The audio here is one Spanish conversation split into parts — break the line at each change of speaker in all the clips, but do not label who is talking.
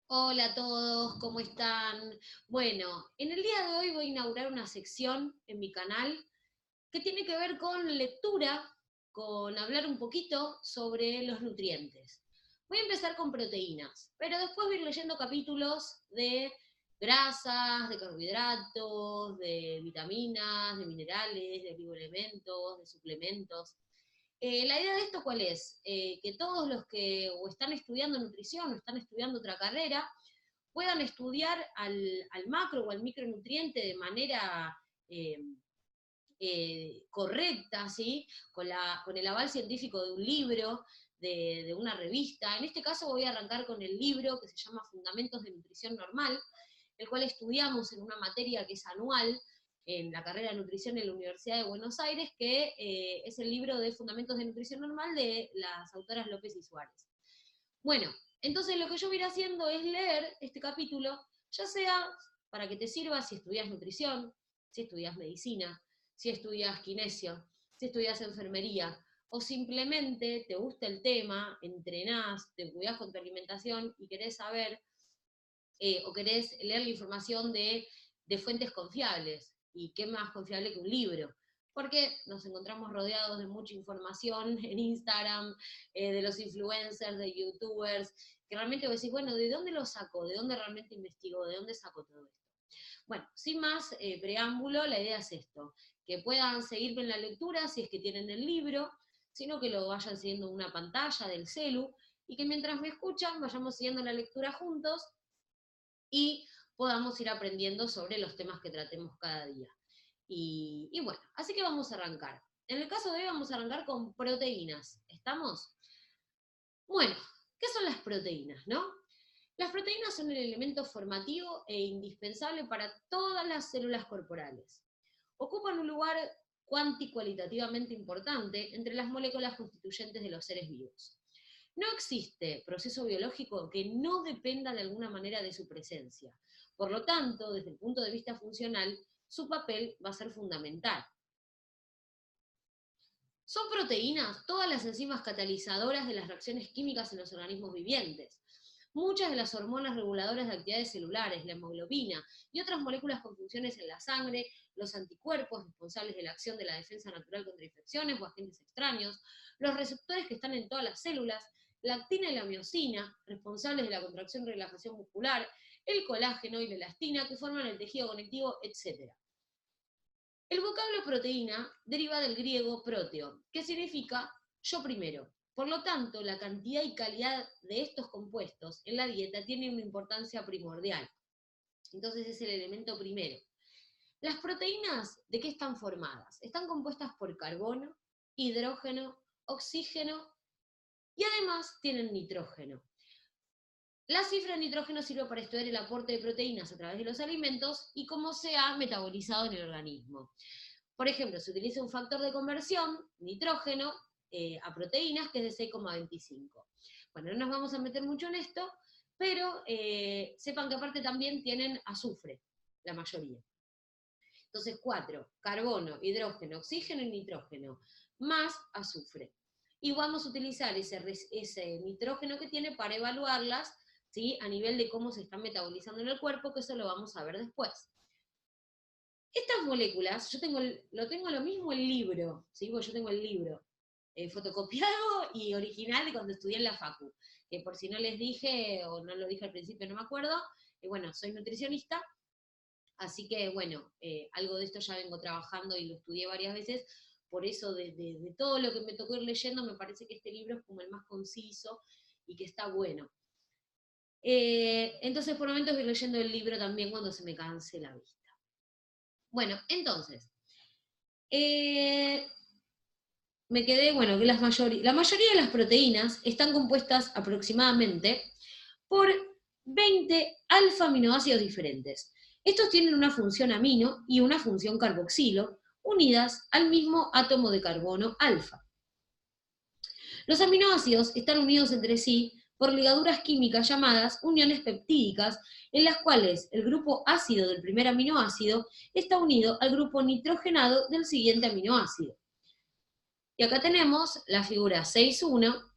Hola a todos, ¿cómo están? Bueno, en el día de hoy voy a inaugurar una sección en mi canal que tiene que ver con lectura, con hablar un poquito sobre los nutrientes. Voy a empezar con proteínas, pero después voy a ir leyendo capítulos de grasas, de carbohidratos, de vitaminas, de minerales, de oligoelementos, de suplementos. La idea de esto, ¿cuál es? Que todos los que o están estudiando nutrición o están estudiando otra carrera puedan estudiar al macro o al micronutriente de manera eh, correcta, ¿sí? Con el aval científico de un libro, de una revista. En este caso voy a arrancar con el libro que se llama Fundamentos de Nutrición Normal, el cual estudiamos en una materia que es anual en la carrera de nutrición en la Universidad de Buenos Aires, que es el libro de Fundamentos de Nutrición Normal de las autoras López y Suárez. Bueno, entonces lo que yo voy a ir haciendo es leer este capítulo, ya sea para que te sirva si estudias nutrición, si estudias medicina, si estudias kinesio, si estudias enfermería, o simplemente te gusta el tema, entrenás, te cuidás con tu alimentación y querés saber o querés leer la información de fuentes confiables. ¿Y qué más confiable que un libro? Porque nos encontramos rodeados de mucha información en Instagram, de los influencers, de youtubers, que realmente vos decís, bueno, ¿de dónde lo saco? ¿De dónde realmente investigo? ¿De dónde saco todo esto? Bueno, sin más preámbulo, la idea es esto, que puedan seguirme en la lectura si es que tienen el libro, sino que lo vayan siguiendo en una pantalla del celu, y que mientras me escuchan vayamos siguiendo la lectura juntos y podamos ir aprendiendo sobre los temas que tratemos cada día. Y bueno, así que vamos a arrancar. En el caso de hoy vamos a arrancar con proteínas. ¿Estamos? Bueno, ¿qué son las proteínas, no? Las proteínas son el elemento formativo e indispensable para todas las células corporales. Ocupan un lugar cuantitativamente importante entre las moléculas constituyentes de los seres vivos. No existe proceso biológico que no dependa de alguna manera de su presencia. Por lo tanto, desde el punto de vista funcional, su papel va a ser fundamental. Son proteínas todas las enzimas catalizadoras de las reacciones químicas en los organismos vivientes. Muchas de las hormonas reguladoras de actividades celulares, la hemoglobina y otras moléculas con funciones en la sangre, los anticuerpos responsables de la acción de la defensa natural contra infecciones o agentes extraños, los receptores que están en todas las células, la actina y la miosina, responsables de la contracción y relajación muscular, el colágeno y la elastina que forman el tejido conectivo, etc. El vocablo proteína deriva del griego proteo, que significa yo primero. Por lo tanto, la cantidad y calidad de estos compuestos en la dieta tiene una importancia primordial. Entonces es el elemento primero. Las proteínas, ¿de qué están formadas? Están compuestas por carbono, hidrógeno, oxígeno y además tienen nitrógeno. La cifra de nitrógeno sirve para estudiar el aporte de proteínas a través de los alimentos y cómo se ha metabolizado en el organismo. Por ejemplo, se utiliza un factor de conversión, nitrógeno, a proteínas, que es de 6,25. Bueno, no nos vamos a meter mucho en esto, pero sepan que aparte también tienen azufre, la mayoría. Entonces, 4, carbono, hidrógeno, oxígeno y nitrógeno, más azufre. Y vamos a utilizar ese nitrógeno que tiene para evaluarlas, ¿sí? A nivel de cómo se están metabolizando en el cuerpo, que eso lo vamos a ver después. Estas moléculas, lo tengo lo mismo el libro, ¿sí? Porque yo tengo el libro fotocopiado y original de cuando estudié en la facu, que por si no les dije, o no lo dije al principio, no me acuerdo, bueno, soy nutricionista, así que bueno, algo de esto ya vengo trabajando y lo estudié varias veces, por eso de todo lo que me tocó ir leyendo, me parece que este libro es como el más conciso y que está bueno. Entonces por momentos voy leyendo el libro también cuando se me canse la vista. Bueno, entonces, eh, me quedé, bueno, que la mayoría de las proteínas están compuestas aproximadamente por 20 alfa-aminoácidos diferentes. Estos tienen una función amino y una función carboxilo, unidas al mismo átomo de carbono alfa. Los aminoácidos están unidos entre sí por ligaduras químicas llamadas uniones peptídicas, en las cuales el grupo ácido del primer aminoácido está unido al grupo nitrogenado del siguiente aminoácido. Y acá tenemos la figura 6.1,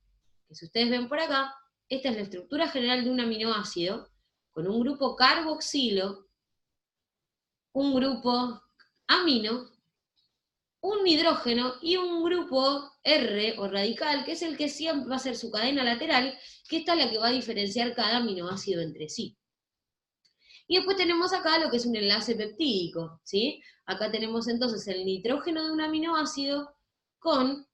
que si ustedes ven por acá, esta es la estructura general de un aminoácido, con un grupo carboxilo, un grupo amino, un hidrógeno y un grupo R o radical, que es el que siempre va a ser su cadena lateral, que esta es la que va a diferenciar cada aminoácido entre sí. Y después tenemos acá lo que es un enlace peptídico, ¿sí? Acá tenemos entonces el nitrógeno de un aminoácido con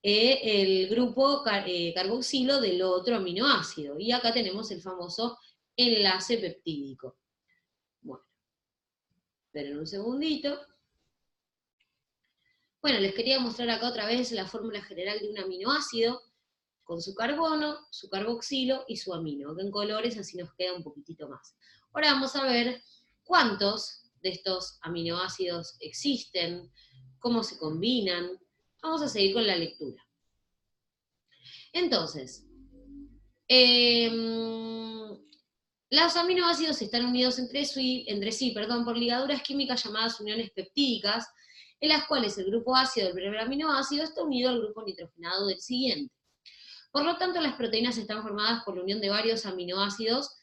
el grupo carboxilo del otro aminoácido. Y acá tenemos el famoso enlace peptídico. Bueno, esperen un segundito. Bueno, les quería mostrar acá otra vez la fórmula general de un aminoácido, con su carbono, su carboxilo y su amino, que en colores así nos queda un poquitito más. Ahora vamos a ver cuántos de estos aminoácidos existen, cómo se combinan. Vamos a seguir con la lectura. Entonces, los aminoácidos están unidos entre sí, por ligaduras químicas llamadas uniones peptídicas, en las cuales el grupo ácido del primer aminoácido está unido al grupo nitrogenado del siguiente. Por lo tanto, las proteínas están formadas por la unión de varios aminoácidos,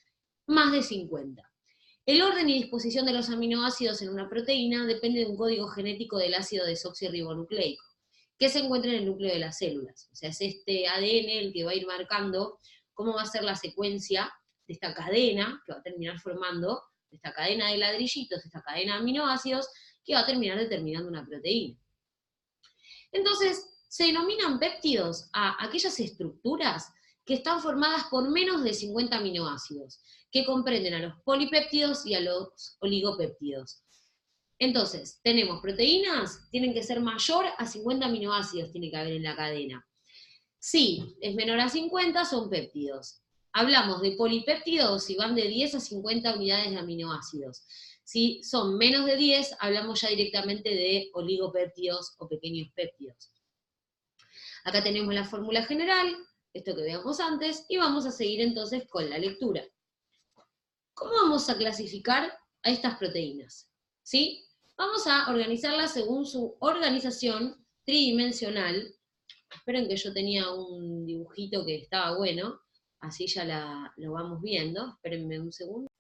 más de 50. El orden y disposición de los aminoácidos en una proteína depende de un código genético del ácido desoxirribonucleico, que se encuentra en el núcleo de las células. O sea, es este ADN el que va a ir marcando cómo va a ser la secuencia de esta cadena, que va a terminar formando, de esta cadena de ladrillitos, de esta cadena de aminoácidos, que va a terminar determinando una proteína. Entonces, se denominan péptidos a aquellas estructuras que están formadas por menos de 50 aminoácidos, que comprenden a los polipéptidos y a los oligopéptidos. Entonces, tenemos proteínas, tienen que ser mayor a 50 aminoácidos, tiene que haber en la cadena. Si es menor a 50, son péptidos. Hablamos de polipéptidos si van de 10 a 50 unidades de aminoácidos. Si son menos de 10, hablamos ya directamente de oligopéptidos o pequeños péptidos. Acá tenemos la fórmula general, esto que veamos antes, y vamos a seguir entonces con la lectura. ¿Cómo vamos a clasificar a estas proteínas? ¿Sí? Vamos a organizarlas según su organización tridimensional. Esperen que yo tenía un dibujito que estaba bueno, así ya lo vamos viendo. Espérenme un segundo.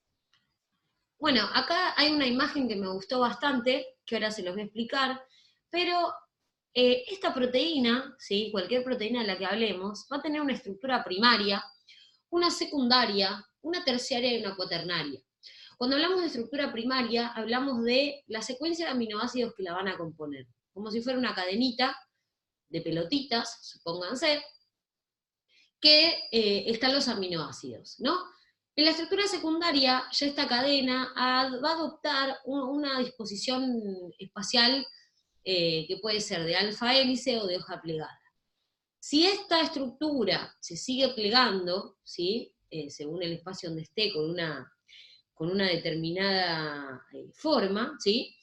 Bueno, acá hay una imagen que me gustó bastante, que ahora se los voy a explicar, pero esta proteína, ¿sí? Cualquier proteína de la que hablemos, va a tener una estructura primaria, una secundaria, una terciaria y una cuaternaria. Cuando hablamos de estructura primaria, hablamos de la secuencia de aminoácidos que la van a componer, como si fuera una cadenita de pelotitas, supónganse, que están los aminoácidos, ¿no? En la estructura secundaria, ya esta cadena va a adoptar una disposición espacial que puede ser de alfa hélice o de hoja plegada. Si esta estructura se sigue plegando, ¿sí? Según el espacio donde esté, con una determinada forma, ¿sí?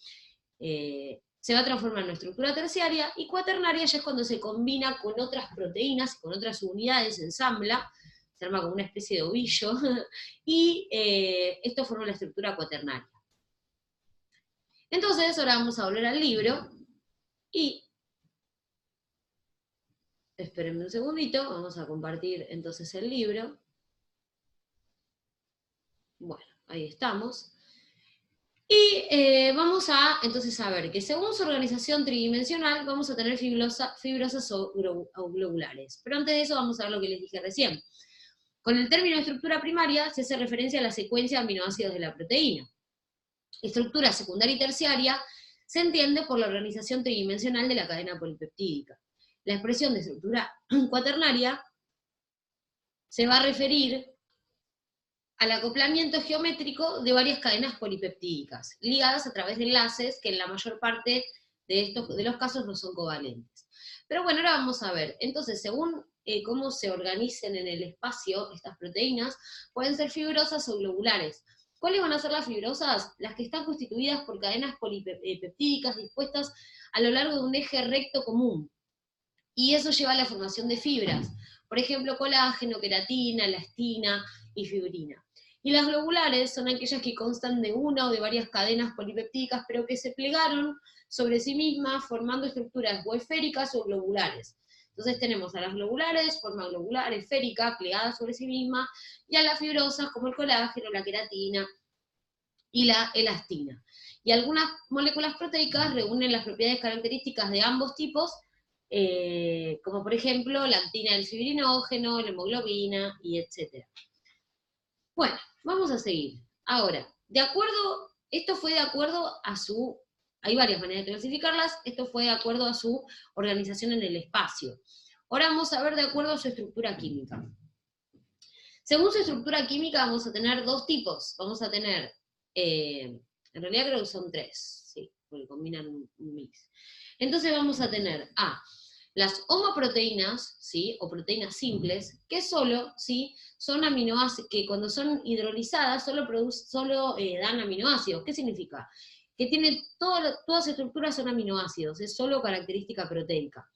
Se va a transformar en una estructura terciaria, y cuaternaria ya es cuando se combina con otras proteínas, con otras unidades, se ensambla, se arma como una especie de ovillo, y esto forma la estructura cuaternaria. Entonces, ahora vamos a volver al libro, y espérenme un segundito, vamos a compartir entonces el libro. Bueno, ahí estamos. Y vamos a, entonces, a ver que según su organización tridimensional vamos a tener fibrosas o globulares. Pero antes de eso vamos a ver lo que les dije recién. Con el término estructura primaria se hace referencia a la secuencia de aminoácidos de la proteína. Estructura secundaria y terciaria se entiende por la organización tridimensional de la cadena polipeptídica. La expresión de estructura cuaternaria se va a referir al acoplamiento geométrico de varias cadenas polipeptídicas, ligadas a través de enlaces que en la mayor parte de los casos no son covalentes. Pero bueno, ahora vamos a ver. Entonces, según cómo se organicen en el espacio estas proteínas, pueden ser fibrosas o globulares. ¿Cuáles van a ser las fibrosas? Las que están constituidas por cadenas polipeptídicas dispuestas a lo largo de un eje recto común. Y eso lleva a la formación de fibras. Por ejemplo, colágeno, queratina, elastina y fibrina. Y las globulares son aquellas que constan de una o de varias cadenas polipeptídicas, pero que se plegaron sobre sí mismas, formando estructuras o esféricas o globulares. Entonces tenemos a las globulares, forma globular, esférica, plegada sobre sí misma, y a las fibrosas como el colágeno, la queratina y la elastina. Y algunas moléculas proteicas reúnen las propiedades características de ambos tipos, como por ejemplo la actina del fibrinógeno, la hemoglobina, y etc. Bueno, vamos a seguir. Ahora, esto fue de acuerdo a su, hay varias maneras de clasificarlas, esto fue de acuerdo a su organización en el espacio. Ahora vamos a ver de acuerdo a su estructura química. Según su estructura química vamos a tener dos tipos. Vamos a tener, en realidad creo que son tres, sí, porque combinan un mix. Entonces vamos a tener las homoproteínas, ¿sí? O proteínas simples, que solo, ¿sí? Son aminoácidos, que cuando son hidrolizadas solo dan aminoácidos. ¿Qué significa? Que todas las estructuras son aminoácidos, es solo característica proteica.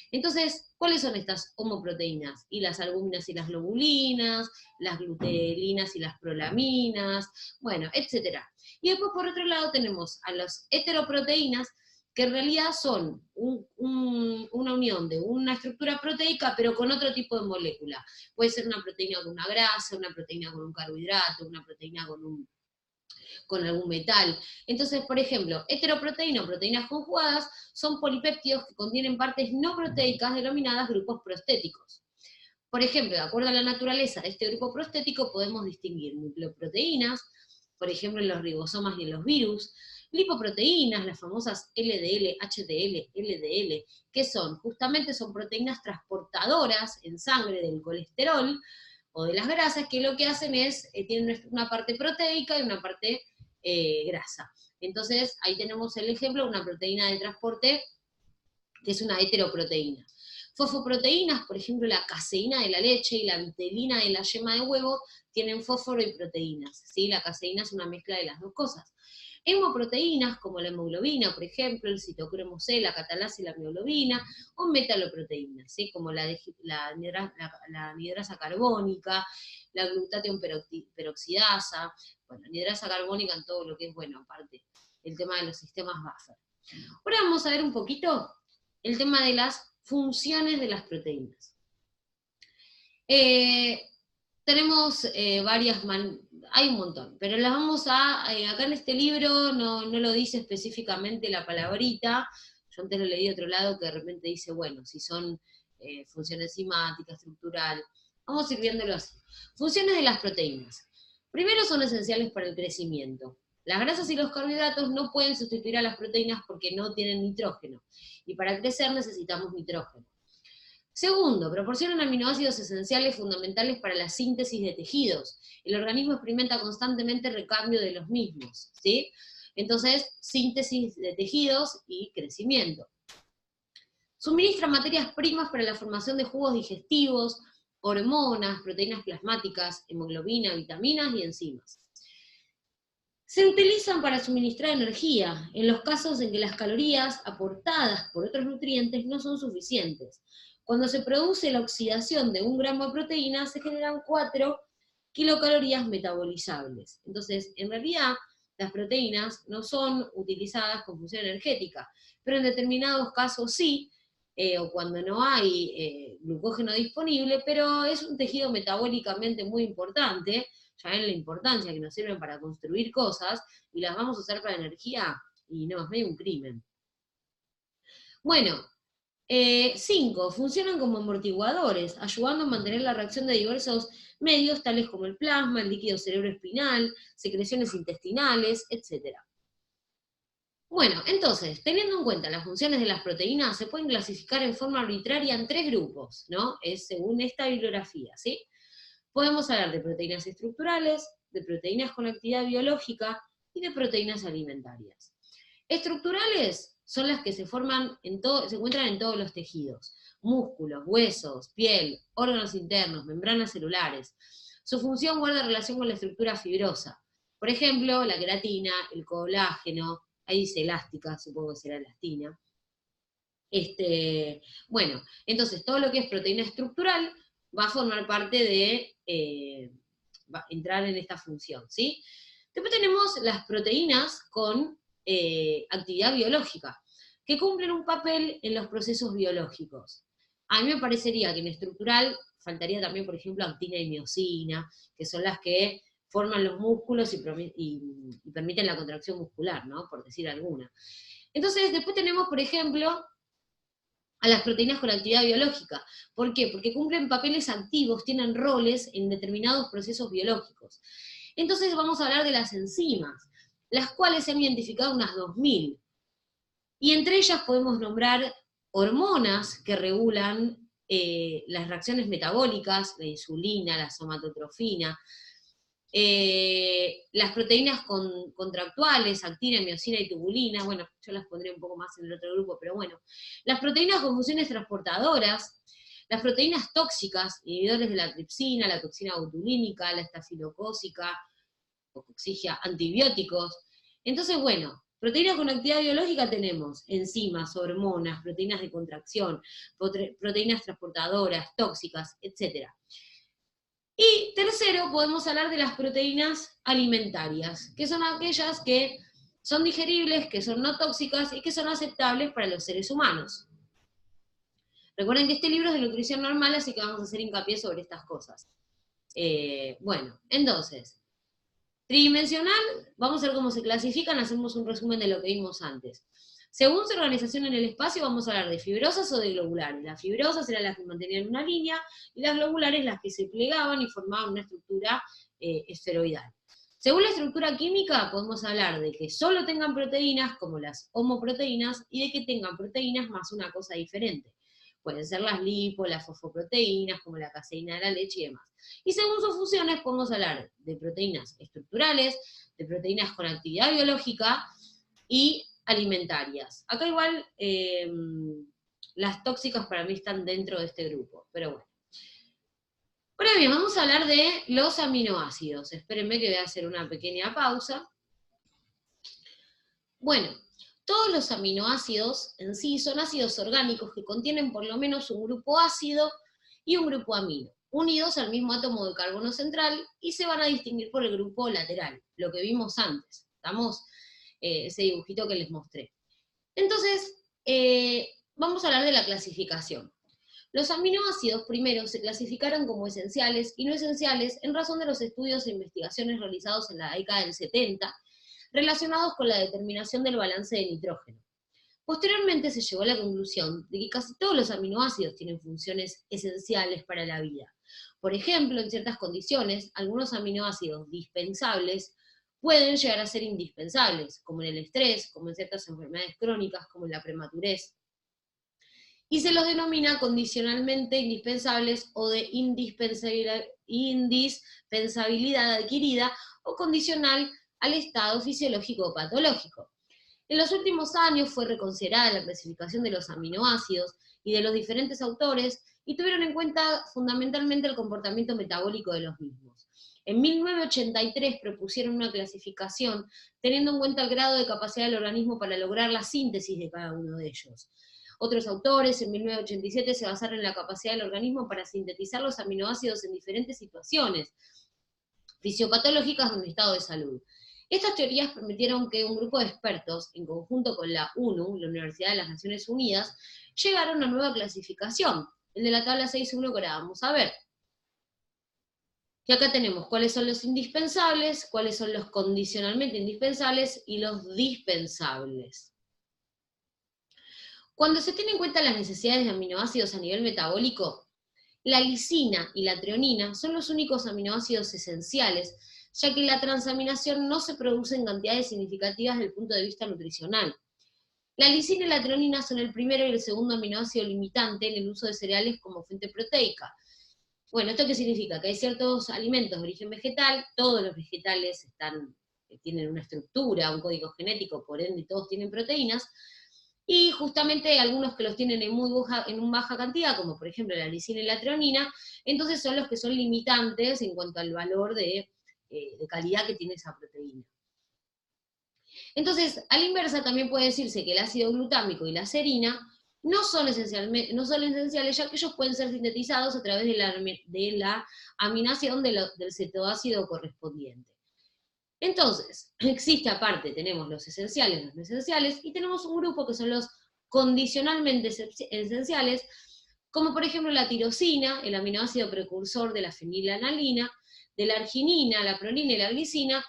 Entonces, ¿cuáles son estas homoproteínas? Y las albúminas y las globulinas, las glutelinas y las prolaminas, bueno, etc. Y después, por otro lado, tenemos a las heteroproteínas, que en realidad son una unión de una estructura proteica, pero con otro tipo de molécula. Puede ser una proteína con una grasa, una proteína con un carbohidrato, una proteína con algún metal. Entonces, por ejemplo, heteroproteína o proteínas conjugadas son polipéptidos que contienen partes no proteicas denominadas grupos prostéticos. Por ejemplo, de acuerdo a la naturaleza de este grupo prostético, podemos distinguir nucleoproteínas, por ejemplo, en los ribosomas y en los virus, lipoproteínas, las famosas LDL, HDL, LDL, que justamente son proteínas transportadoras en sangre del colesterol o de las grasas, que lo que hacen es, tienen una parte proteica y una parte grasa. Entonces, ahí tenemos el ejemplo de una proteína de transporte que es una heteroproteína. Fosfoproteínas, por ejemplo, la caseína de la leche y la vitelina de la yema de huevo, tienen fósforo y proteínas, ¿sí? La caseína es una mezcla de las dos cosas. Hemoproteínas, como la hemoglobina, por ejemplo, el citocromo C, la catalasa y la mioglobina, o metaloproteínas, ¿sí? Como la anhidrasa carbónica, la glutatión peroxidasa, bueno, anhidrasa carbónica en todo lo que es, bueno, aparte, el tema de los sistemas buffer. Ahora vamos a ver un poquito el tema de las funciones de las proteínas. Tenemos hay un montón, pero las vamos acá en este libro no lo dice específicamente la palabrita, yo antes lo leí de otro lado que de repente dice, bueno, si son función enzimática, estructural, vamos a ir viéndolo así. Funciones de las proteínas. Primero, son esenciales para el crecimiento. Las grasas y los carbohidratos no pueden sustituir a las proteínas porque no tienen nitrógeno, y para crecer necesitamos nitrógeno. Segundo, proporcionan aminoácidos esenciales fundamentales para la síntesis de tejidos. El organismo experimenta constantemente recambio de los mismos, ¿sí? Entonces, síntesis de tejidos y crecimiento. Suministra materias primas para la formación de jugos digestivos, hormonas, proteínas plasmáticas, hemoglobina, vitaminas y enzimas. Se utilizan para suministrar energía, en los casos en que las calorías aportadas por otros nutrientes no son suficientes. Cuando se produce la oxidación de 1 gramo de proteína, se generan 4 kilocalorías metabolizables. Entonces, en realidad, las proteínas no son utilizadas con función energética, pero en determinados casos sí, o cuando no hay glucógeno disponible, pero es un tejido metabólicamente muy importante, ya ven la importancia que nos sirven para construir cosas, y las vamos a usar para energía, y no, es medio un crimen. Bueno, 5. Funcionan como amortiguadores, ayudando a mantener la reacción de diversos medios, tales como el plasma, el líquido cerebroespinal, secreciones intestinales, etc. Bueno, entonces, teniendo en cuenta las funciones de las proteínas, se pueden clasificar en forma arbitraria en 3 grupos, ¿no? Es según esta bibliografía, ¿sí? Podemos hablar de proteínas estructurales, de proteínas con actividad biológica y de proteínas alimentarias. Estructurales son las que se encuentran en todos los tejidos: músculos, huesos, piel, órganos internos, membranas celulares. Su función guarda relación con la estructura fibrosa. Por ejemplo, la queratina, el colágeno, ahí dice elástica, supongo que será elastina. Bueno, entonces todo lo que es proteína estructural va a formar parte va a entrar en esta función, ¿sí? Después tenemos las proteínas con actividad biológica, que cumplen un papel en los procesos biológicos. A mí me parecería que en estructural faltaría también, por ejemplo, actina y miosina, que son las que forman los músculos y permiten la contracción muscular, ¿no? Por decir alguna. Entonces, después tenemos, por ejemplo, a las proteínas con actividad biológica. ¿Por qué? Porque cumplen papeles activos, tienen roles en determinados procesos biológicos. Entonces vamos a hablar de las enzimas, las cuales se han identificado unas 2000. Y entre ellas podemos nombrar hormonas que regulan las reacciones metabólicas, la insulina, la somatotrofina, las proteínas contractuales, actina, miosina y tubulina, bueno, yo las pondré un poco más en el otro grupo, pero bueno. Las proteínas con funciones transportadoras, las proteínas tóxicas, inhibidores de la tripsina, la toxina botulínica, la estafilocócica, coxigia, antibióticos. Entonces, bueno, proteínas con actividad biológica tenemos enzimas, hormonas, proteínas de contracción, proteínas transportadoras, tóxicas, etc. Y tercero, podemos hablar de las proteínas alimentarias, que son aquellas que son digeribles, que son no tóxicas y que son aceptables para los seres humanos. Recuerden que este libro es de nutrición normal, así que vamos a hacer hincapié sobre estas cosas. Bueno, entonces, tridimensional, vamos a ver cómo se clasifican, hacemos un resumen de lo que vimos antes. Según su organización en el espacio, vamos a hablar de fibrosas o de globulares. Las fibrosas eran las que mantenían una línea, y las globulares las que se plegaban y formaban una estructura esferoidal. Según la estructura química, podemos hablar de que solo tengan proteínas, como las homoproteínas, y de que tengan proteínas más una cosa diferente. Pueden ser las lipo, las fosfoproteínas, como la caseína de la leche y demás. Y según sus funciones, podemos hablar de proteínas estructurales, de proteínas con actividad biológica y alimentarias. Acá igual las tóxicas para mí están dentro de este grupo, pero bueno. Ahora bien, vamos a hablar de los aminoácidos. Espérenme que voy a hacer una pequeña pausa. Bueno, todos los aminoácidos en sí son ácidos orgánicos que contienen por lo menos un grupo ácido y un grupo amino, unidos al mismo átomo de carbono central, y se van a distinguir por el grupo lateral, lo que vimos antes. ¿Estamos? Ese dibujito que les mostré. Entonces, vamos a hablar de la clasificación. Los aminoácidos primero se clasificaron como esenciales y no esenciales en razón de los estudios e investigaciones realizados en la década del 70 relacionados con la determinación del balance de nitrógeno. Posteriormente se llegó a la conclusión de que casi todos los aminoácidos tienen funciones esenciales para la vida. Por ejemplo, en ciertas condiciones, algunos aminoácidos dispensables pueden llegar a ser indispensables, como en el estrés, como en ciertas enfermedades crónicas, como en la prematurez. Y se los denomina condicionalmente indispensables o de indispensabilidad adquirida o condicional al estado fisiológico o patológico. En los últimos años fue reconsiderada la clasificación de los aminoácidos y de los diferentes autores y tuvieron en cuenta fundamentalmente el comportamiento metabólico de los mismos. En 1983 propusieron una clasificación teniendo en cuenta el grado de capacidad del organismo para lograr la síntesis de cada uno de ellos. Otros autores en 1987 se basaron en la capacidad del organismo para sintetizar los aminoácidos en diferentes situaciones fisiopatológicas de un estado de salud. Estas teorías permitieron que un grupo de expertos, en conjunto con la ONU, la Universidad de las Naciones Unidas, llegaron a una nueva clasificación, el de la tabla 6.1 que ahora vamos a ver. Y acá tenemos cuáles son los indispensables, cuáles son los condicionalmente indispensables y los dispensables. Cuando se tienen en cuenta las necesidades de aminoácidos a nivel metabólico, la lisina y la treonina son los únicos aminoácidos esenciales, ya que la transaminación no se produce en cantidades significativas desde el punto de vista nutricional. La lisina y la treonina son el primero y el segundo aminoácido limitante en el uso de cereales como fuente proteica. Bueno, ¿esto qué significa? Que hay ciertos alimentos de origen vegetal, todos los vegetales tienen una estructura, un código genético, por ende todos tienen proteínas, y justamente algunos que los tienen en muy baja cantidad, como por ejemplo la lisina y la treonina, entonces son los que son limitantes en cuanto al valor de calidad que tiene esa proteína. Entonces, a la inversa también puede decirse que el ácido glutámico y la serina no son esenciales, ya que ellos pueden ser sintetizados a través de la aminación del cetoácido correspondiente. Entonces, existe aparte, tenemos los esenciales, los no esenciales, y tenemos un grupo que son los condicionalmente esenciales, como por ejemplo la tirosina, el aminoácido precursor de la fenilalanina, de la arginina, la prolina y la glicina,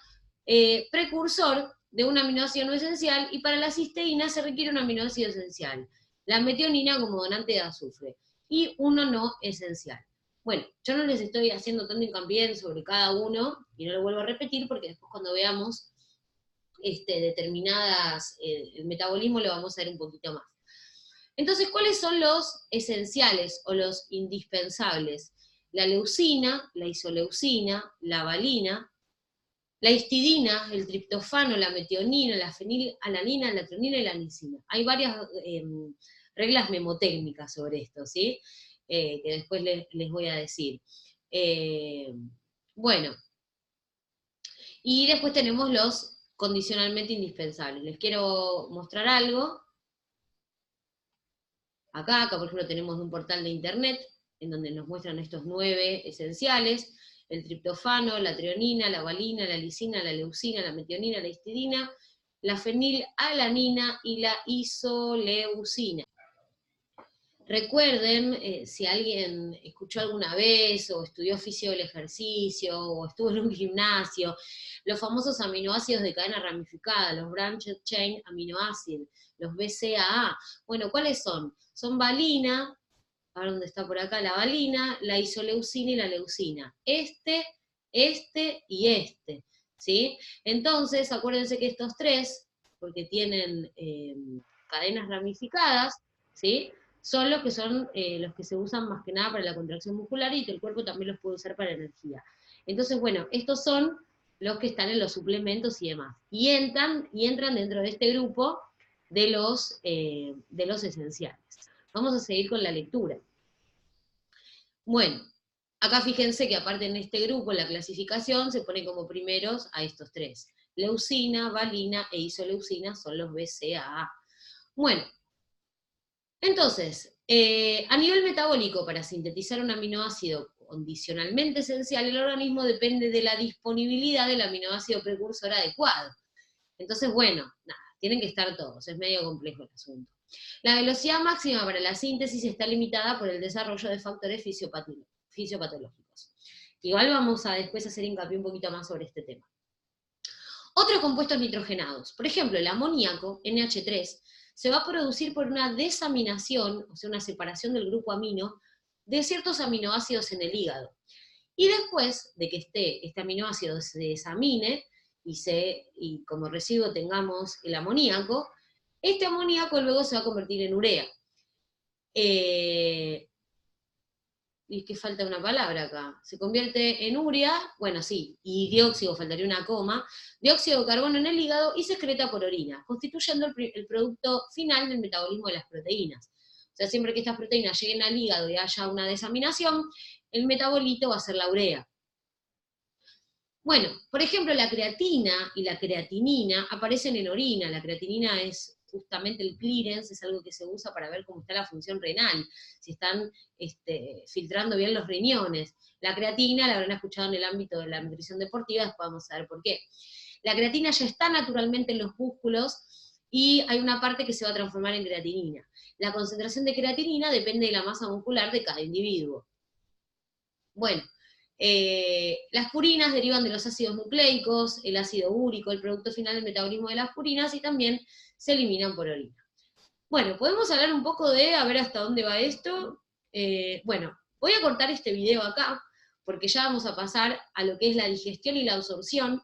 precursor de un aminoácido no esencial, y para la cisteína se requiere un aminoácido esencial, la metionina como donante de azufre, y uno no esencial. Bueno, yo no les estoy haciendo tanto hincapié sobre cada uno, y no lo vuelvo a repetir, porque después cuando veamos determinadas, el metabolismo lo vamos a ver un poquito más. Entonces, ¿cuáles son los esenciales o los indispensables? La leucina, la isoleucina, la valina, la histidina, el triptofano, la metionina, la fenilalanina, la tronina y la lisina. Hay varias reglas memotécnicas sobre esto, ¿sí? Que después les voy a decir. Bueno, y después tenemos los condicionalmente indispensables. Les quiero mostrar algo. Acá, por ejemplo, tenemos un portal de internet en donde nos muestran estos 9 esenciales: el triptofano, la treonina, la valina, la lisina, la leucina, la metionina, la histidina, la fenilalanina y la isoleucina. Recuerden, si alguien escuchó alguna vez, o estudió oficio del ejercicio, o estuvo en un gimnasio, los famosos aminoácidos de cadena ramificada, los branched chain amino acid, los BCAA. Bueno, ¿cuáles son? Son valina, a ver dónde está por acá, la valina, la isoleucina y la leucina. Este y este, ¿sí? Entonces, acuérdense que estos 3, porque tienen cadenas ramificadas, ¿sí? Son los que se usan más que nada para la contracción muscular, y que el cuerpo también los puede usar para energía. Entonces, bueno, estos son los que están en los suplementos y demás. Y entran dentro de este grupo de los esenciales. Vamos a seguir con la lectura. Bueno, acá fíjense que aparte en este grupo, en la clasificación, se pone como primeros a estos 3. Leucina, valina e isoleucina son los BCAA. Bueno, entonces, a nivel metabólico, para sintetizar un aminoácido condicionalmente esencial, el organismo depende de la disponibilidad del aminoácido precursor adecuado. Entonces, bueno, nada, tienen que estar todos, es medio complejo el asunto. La velocidad máxima para la síntesis está limitada por el desarrollo de factores fisiopatológicos. Igual vamos a después hacer hincapié un poquito más sobre este tema. Otros compuestos nitrogenados, por ejemplo, el amoníaco, NH3, se va a producir por una desaminación, o sea, una separación del grupo amino, de ciertos aminoácidos en el hígado. Y después de que este aminoácido se desamine, y como residuo tengamos el amoníaco, este amoníaco luego se va a convertir en urea. Y es que falta una palabra acá. Se convierte en urea, bueno, sí, y dióxido, faltaría una coma, dióxido de carbono en el hígado y se excreta por orina, constituyendo el producto final del metabolismo de las proteínas. O sea, siempre que estas proteínas lleguen al hígado y haya una desaminación, el metabolito va a ser la urea. Bueno, por ejemplo, la creatina y la creatinina aparecen en orina. La creatinina es justamente el clearance, es algo que se usa para ver cómo está la función renal, si están filtrando bien los riñones. La creatina la habrán escuchado en el ámbito de la nutrición deportiva, después vamos a ver por qué. La creatina ya está naturalmente en los músculos, y hay una parte que se va a transformar en creatinina. La concentración de creatinina depende de la masa muscular de cada individuo. Bueno, las purinas derivan de los ácidos nucleicos, el ácido úrico, el producto final del metabolismo de las purinas, y también se eliminan por orina. Bueno, podemos hablar un poco de, a ver hasta dónde va esto. Bueno, voy a cortar este video acá, porque ya vamos a pasar a lo que es la digestión y la absorción,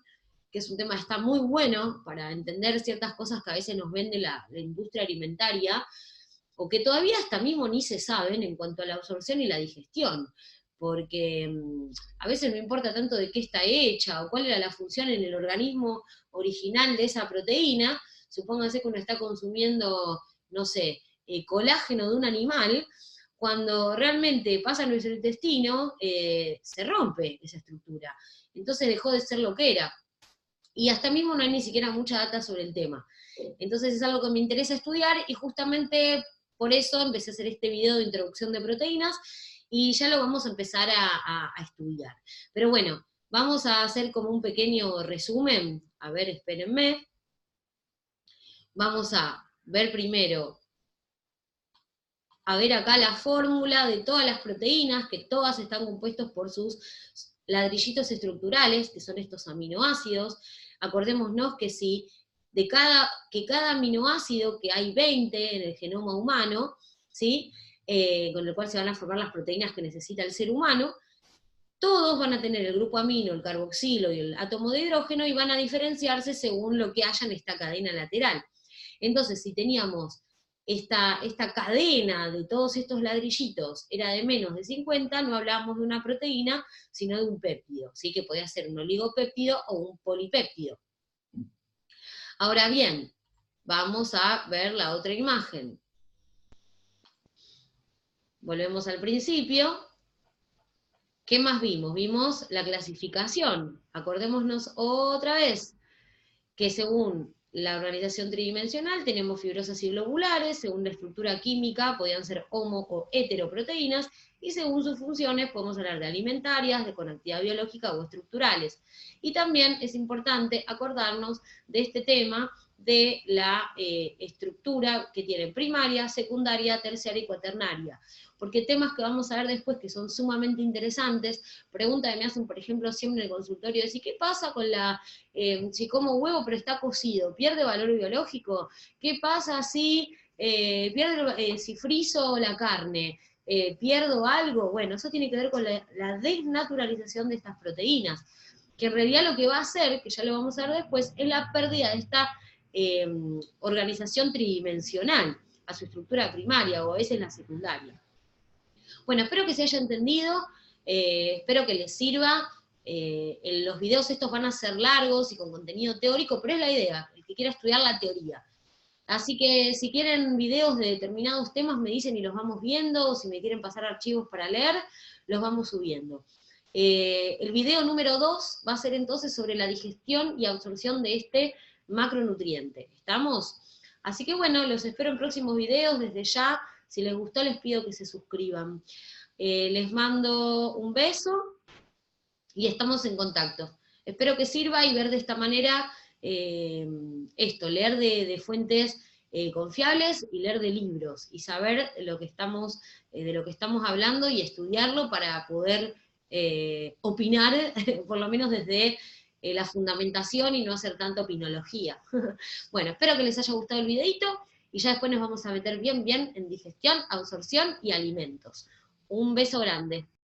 que es un tema que está muy bueno para entender ciertas cosas que a veces nos vende la industria alimentaria, o que todavía hasta mismo ni se saben en cuanto a la absorción y la digestión, porque a veces no importa tanto de qué está hecha, o cuál era la función en el organismo original de esa proteína. Supónganse que uno está consumiendo, no sé, colágeno de un animal, cuando realmente pasa a nuestro intestino, se rompe esa estructura. Entonces dejó de ser lo que era. Y hasta mismo no hay ni siquiera mucha data sobre el tema. Entonces es algo que me interesa estudiar, y justamente por eso empecé a hacer este video de introducción de proteínas, y ya lo vamos a empezar a estudiar. Pero bueno, vamos a hacer como un pequeño resumen. A ver, espérenme. Vamos a ver primero a ver acá la fórmula de todas las proteínas, que todas están compuestas por sus ladrillitos estructurales, que son estos aminoácidos. Acordémonos que que cada aminoácido, que hay 20 en el genoma humano, ¿sí? Con el cual se van a formar las proteínas que necesita el ser humano, todos van a tener el grupo amino, el carboxilo y el átomo de hidrógeno, y van a diferenciarse según lo que haya en esta cadena lateral. Entonces, si teníamos esta cadena de todos estos ladrillitos era de menos de 50, no hablábamos de una proteína, sino de un péptido, ¿sí? Que podía ser un oligopéptido o un polipéptido. Ahora bien, vamos a ver la otra imagen. Volvemos al principio. ¿Qué más vimos? Vimos la clasificación. Acordémonos otra vez que según la organización tridimensional tenemos fibrosas y globulares, según la estructura química podían ser homo o heteroproteínas, y según sus funciones podemos hablar de alimentarias, de conectividad biológica o estructurales. Y también es importante acordarnos de este tema de la estructura que tiene primaria, secundaria, terciaria y cuaternaria. Porque temas que vamos a ver después que son sumamente interesantes, preguntas que me hacen, por ejemplo, siempre en el consultorio, decir, ¿qué pasa con si como huevo pero está cocido? ¿Pierde valor biológico? ¿Qué pasa si si frizo la carne? ¿Pierdo algo? Bueno, eso tiene que ver con la desnaturalización de estas proteínas, que en realidad lo que va a hacer, que ya lo vamos a ver después, es la pérdida de esta organización tridimensional a su estructura primaria, o a veces la secundaria. Bueno, espero que se haya entendido, espero que les sirva. Los videos estos van a ser largos y con contenido teórico, pero es la idea, el que quiera estudiar la teoría. Así que si quieren videos de determinados temas me dicen y los vamos viendo, o si me quieren pasar archivos para leer, los vamos subiendo. El video número 2 va a ser entonces sobre la digestión y absorción de este macronutriente. ¿Estamos? Así que bueno, los espero en próximos videos. Desde ya, si les gustó, les pido que se suscriban. Les mando un beso y estamos en contacto. Espero que sirva y ver de esta manera leer de fuentes confiables y leer de libros y saber de lo que estamos hablando y estudiarlo para poder opinar, por lo menos desde la fundamentación y no hacer tanta opinología. Bueno, espero que les haya gustado el videito y ya después nos vamos a meter bien en digestión, absorción y alimentos. Un beso grande.